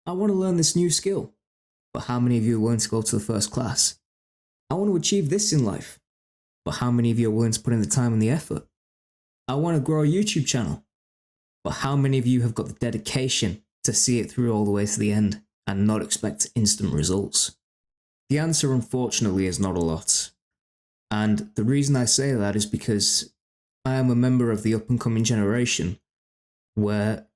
I want to learn this new skill. But how many of you are willing to go to the first class? I want to achieve this in life. But how many of you are willing to put in the time and the effort? I want to grow a YouTube channel. But how many of you have got the dedication to see it through all the way to the end and not expect instant results? The answer, unfortunately, is not a lot. And the reason I say that is because I am a member of the up-and-coming generation where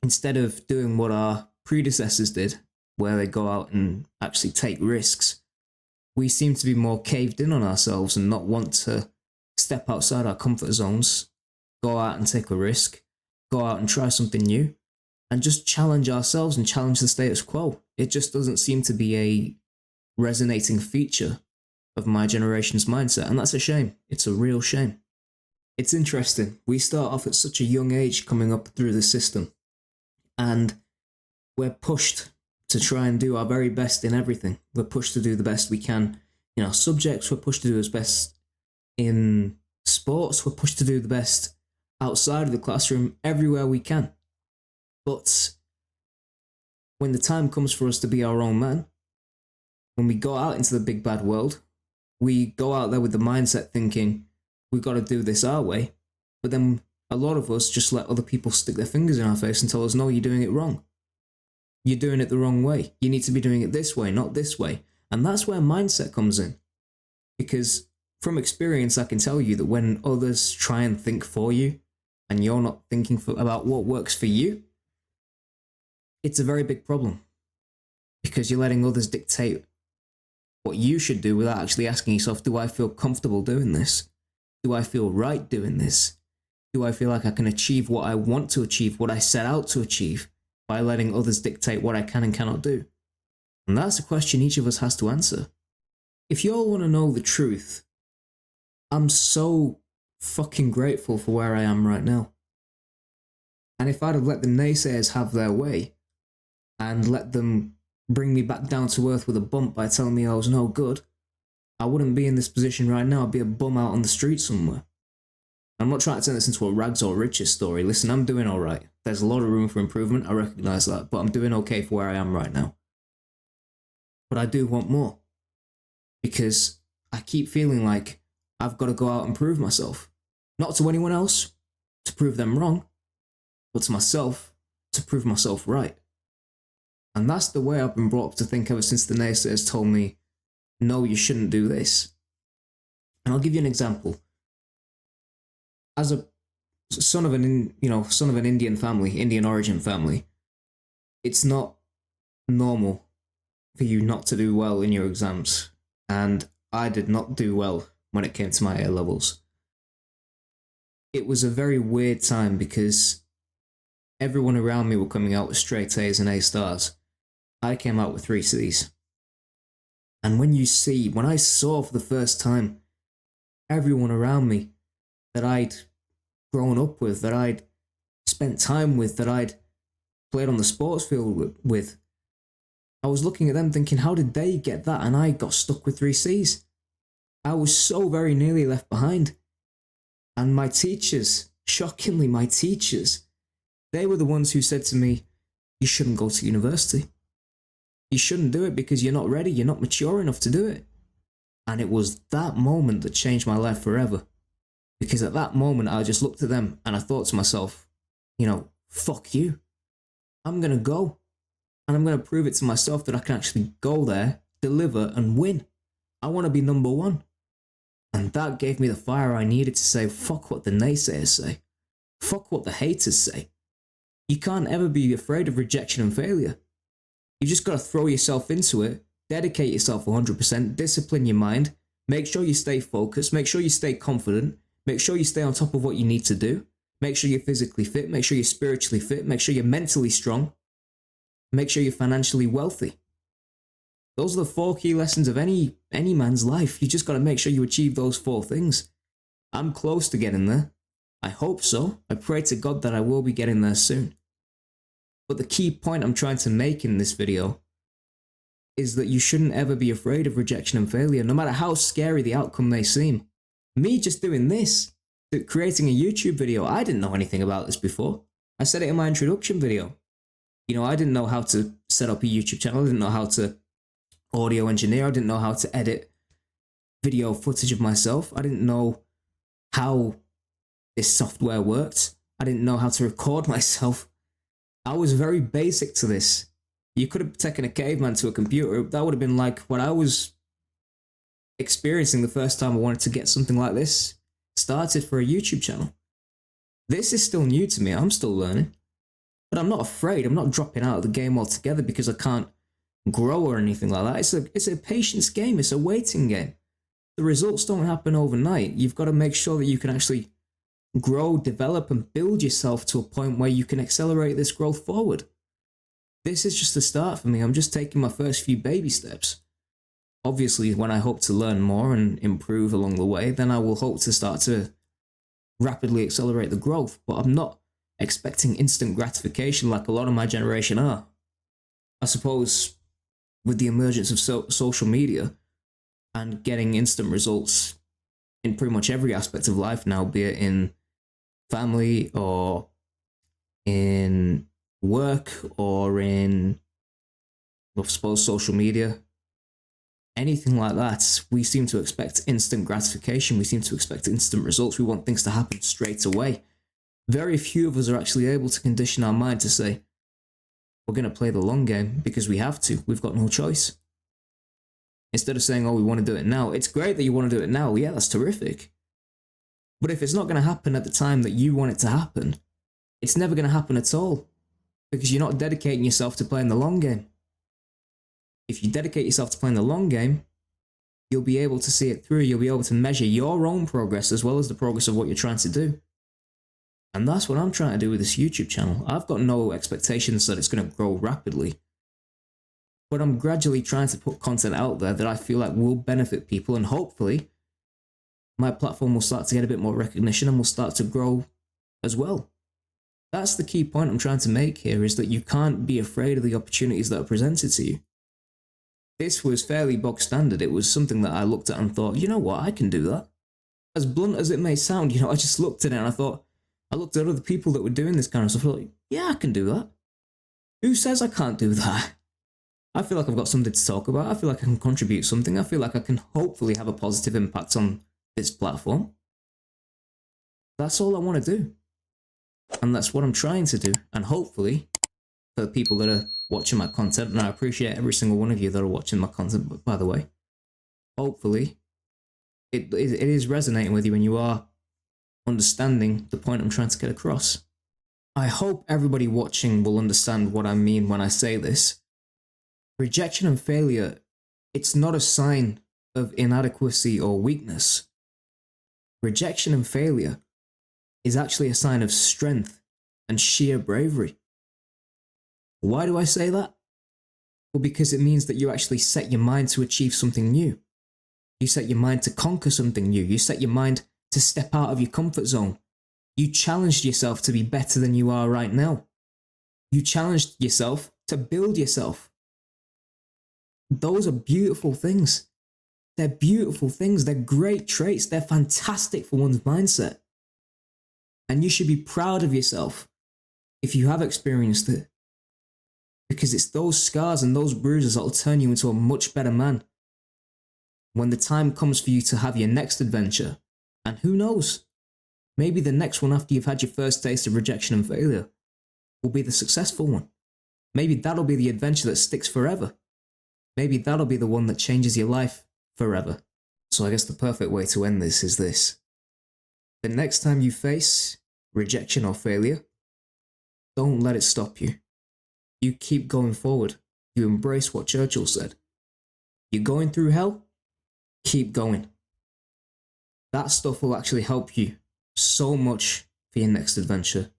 instead of doing what our predecessors did, where they go out and actually take risks, we seem to be more caved in on ourselves and not want to step outside our comfort zones, go out and take a risk, go out and try something new, and just challenge ourselves and challenge the status quo. It just doesn't seem to be a resonating feature of my generation's mindset, and that's a shame. It's a real shame. It's interesting. We start off at such a young age coming up through the system, and we're pushed to try and do our very best in everything. We're pushed to do the best we can in our subjects. We're pushed to do as best in sports. We're pushed to do the best outside of the classroom, everywhere we can. But when the time comes for us to be our own man, when we go out into the big bad world, we go out there with the mindset thinking, we've got to do this our way. But then a lot of us just let other people stick their fingers in our face and tell us, no, you're doing it wrong. You're doing it the wrong way. You need to be doing it this way, not this way. And that's where mindset comes in. Because from experience, I can tell you that when others try and think for you, and you're not thinking about what works for you, it's a very big problem. Because you're letting others dictate what you should do without actually asking yourself, do I feel comfortable doing this? Do I feel right doing this? Do I feel like I can achieve what I want to achieve, what I set out to achieve, by letting others dictate what I can and cannot do? And that's a question each of us has to answer. If you all want to know the truth, I'm so fucking grateful for where I am right now. And if I'd have let the naysayers have their way and let them bring me back down to earth with a bump by telling me I was no good, I wouldn't be in this position right now. I'd be a bum out on the street somewhere. I'm not trying to turn this into a rags or riches story. Listen, I'm doing all right. There's a lot of room for improvement. I recognize that, but I'm doing okay for where I am right now. But I do want more, because I keep feeling like I've got to go out and prove myself. Not to anyone else, to prove them wrong, but to myself, to prove myself right. And that's the way I've been brought up to think ever since the naysayers told me, no, you shouldn't do this. And I'll give you an example. As a son of an Indian family, Indian origin family, it's not normal for you not to do well in your exams. And I did not do well when it came to my A levels. It was a very weird time because everyone around me were coming out with straight A's and A stars. I came out with 3 C's. And when I saw for the first time everyone around me that I'd grown up with, that I'd spent time with, that I'd played on the sports field with, I was looking at them thinking, how did they get that? And I got stuck with 3 C's. I was so very nearly left behind. And my teachers, shockingly my teachers, they were the ones who said to me, you shouldn't go to university. You shouldn't do it because you're not ready, you're not mature enough to do it. And it was that moment that changed my life forever. Because at that moment, I just looked at them and I thought to myself, fuck you. I'm going to go. And I'm going to prove it to myself that I can actually go there, deliver, and win. I want to be number 1. And that gave me the fire I needed to say, fuck what the naysayers say. Fuck what the haters say. You can't ever be afraid of rejection and failure. You just got to throw yourself into it, dedicate yourself 100%, discipline your mind, make sure you stay focused, make sure you stay confident, make sure you stay on top of what you need to do, make sure you're physically fit, make sure you're spiritually fit, make sure you're mentally strong, make sure you're financially wealthy. Those are the 4 key lessons of any man's life. You just got to make sure you achieve those 4 things. I'm close to getting there. I hope so. I pray to God that I will be getting there soon. But the key point I'm trying to make in this video is that you shouldn't ever be afraid of rejection and failure, no matter how scary the outcome may seem. Me just doing this, creating a YouTube video, I didn't know anything about this before. I said it in my introduction video. I didn't know how to set up a YouTube channel. I didn't know how to audio engineer. I didn't know how to edit video footage of myself. I didn't know how this software worked. I didn't know how to record myself. I was very basic to this. You could have taken a caveman to a computer. That would have been like what I was experiencing the first time I wanted to get something like this started for a YouTube channel. This is still new to me. I'm still learning. But I'm not afraid. I'm not dropping out of the game altogether because I can't grow or anything like that. It's a patience game. It's a waiting game. The results don't happen overnight. You've got to make sure that you can actually grow, develop, and build yourself to a point where you can accelerate this growth forward. This is just the start for me. I'm just taking my first few baby steps. Obviously, when I hope to learn more and improve along the way, then I will hope to start to rapidly accelerate the growth. But I'm not expecting instant gratification like a lot of my generation are. I suppose with the emergence of social media and getting instant results in pretty much every aspect of life now, be it in family or in work or in, I suppose, social media, anything like that, we seem to expect instant gratification. We seem to expect instant results. We want things to happen straight away. Very few of us are actually able to condition our mind to say, we're going to play the long game because we have to. We've got no choice. Instead of saying, oh, we want to do it now. It's great that you want to do it now. Yeah, that's terrific. But if it's not going to happen at the time that you want it to happen, it's never going to happen at all because you're not dedicating yourself to playing the long game. If you dedicate yourself to playing the long game, you'll be able to see it through. You'll be able to measure your own progress as well as the progress of what you're trying to do. And that's what I'm trying to do with this YouTube channel. I've got no expectations that it's going to grow rapidly. But I'm gradually trying to put content out there that I feel like will benefit people, and hopefully my platform will start to get a bit more recognition and will start to grow as well. That's the key point I'm trying to make here, is that you can't be afraid of the opportunities that are presented to you. This was fairly bog standard. It was something that I looked at and thought, you know what, I can do that. As blunt as it may sound, I just looked at it and I looked at other people that were doing this kind of stuff, and I thought, like, yeah, I can do that. Who says I can't do that? I feel like I've got something to talk about. I feel like I can contribute something. I feel like I can hopefully have a positive impact on this platform. That's all I want to do. And that's what I'm trying to do. And hopefully, for the people that are watching my content, and I appreciate every single one of you that are watching my content, by the way, hopefully it is resonating with you and you are understanding the point I'm trying to get across. I hope everybody watching will understand what I mean when I say this. Rejection and failure, it's not a sign of inadequacy or weakness. Rejection and failure is actually a sign of strength and sheer bravery. Why do I say that? Well, because it means that you actually set your mind to achieve something new. You set your mind to conquer something new. You set your mind to step out of your comfort zone. You challenged yourself to be better than you are right now. You challenged yourself to build yourself. Those are beautiful things. They're beautiful things. They're great traits. They're fantastic for one's mindset. And you should be proud of yourself if you have experienced it. Because it's those scars and those bruises that will turn you into a much better man when the time comes for you to have your next adventure. And who knows, maybe the next one after you've had your first taste of rejection and failure will be the successful one. Maybe that'll be the adventure that sticks forever. Maybe that'll be the one that changes your life forever. So I guess the perfect way to end this is this. The next time you face rejection or failure, don't let it stop you. You keep going forward. You embrace what Churchill said. You're going through hell? Keep going. That stuff will actually help you so much for your next adventure.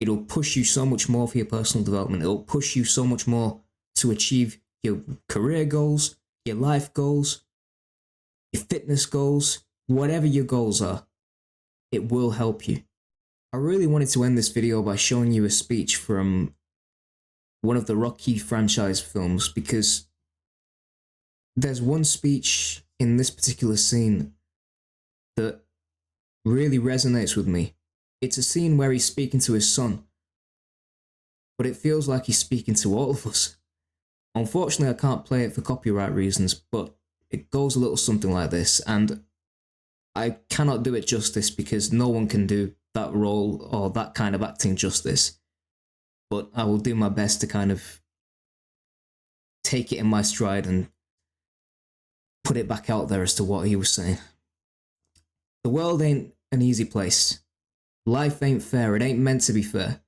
It'll push you so much more for your personal development. It'll push you so much more to achieve your career goals, your life goals, your fitness goals, whatever your goals are. It will help you. I really wanted to end this video by showing you a speech from one of the Rocky franchise films, because there's one speech in this particular scene that really resonates with me. It's a scene where he's speaking to his son, but it feels like he's speaking to all of us. Unfortunately, I can't play it for copyright reasons, but it goes a little something like this, and I cannot do it justice because no one can do that role or that kind of acting justice. But I will do my best to kind of take it in my stride and put it back out there as to what he was saying. The world ain't an easy place. Life ain't fair. It ain't meant to be fair.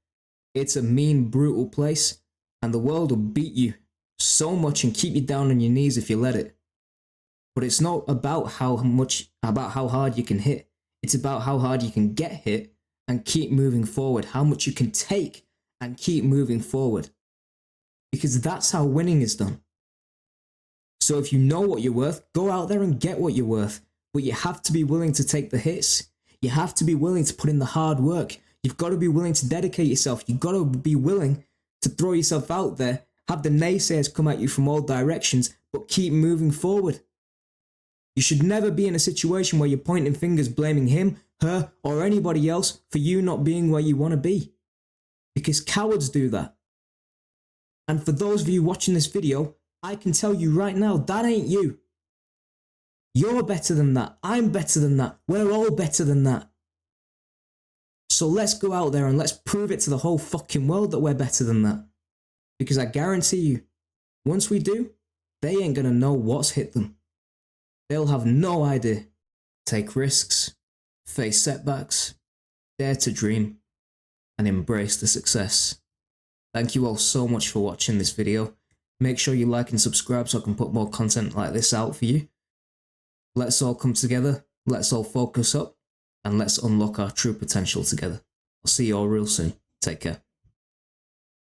It's a mean, brutal place, and the world will beat you so much and keep you down on your knees if you let it. But it's not about how hard you can hit. It's about how hard you can get hit and keep moving forward, how much you can take and keep moving forward. Because that's how winning is done. So if you know what you're worth, go out there and get what you're worth. But you have to be willing to take the hits. You have to be willing to put in the hard work. You've got to be willing to dedicate yourself. You've got to be willing to throw yourself out there, have the naysayers come at you from all directions, but keep moving forward. You should never be in a situation where you're pointing fingers blaming him, her, or anybody else for you not being where you want to be. Because cowards do that. And for those of you watching this video, I can tell you right now, that ain't you. You're better than that. I'm better than that. We're all better than that. So let's go out there and let's prove it to the whole fucking world that we're better than that. Because I guarantee you, once we do, they ain't gonna know what's hit them. They'll have no idea. Take risks, face setbacks, dare to dream, and embrace the success. Thank you all so much for watching this video. Make sure you like and subscribe so I can put more content like this out for you. Let's all come together, let's all focus up, and let's unlock our true potential together. I'll see you all real soon. Take care.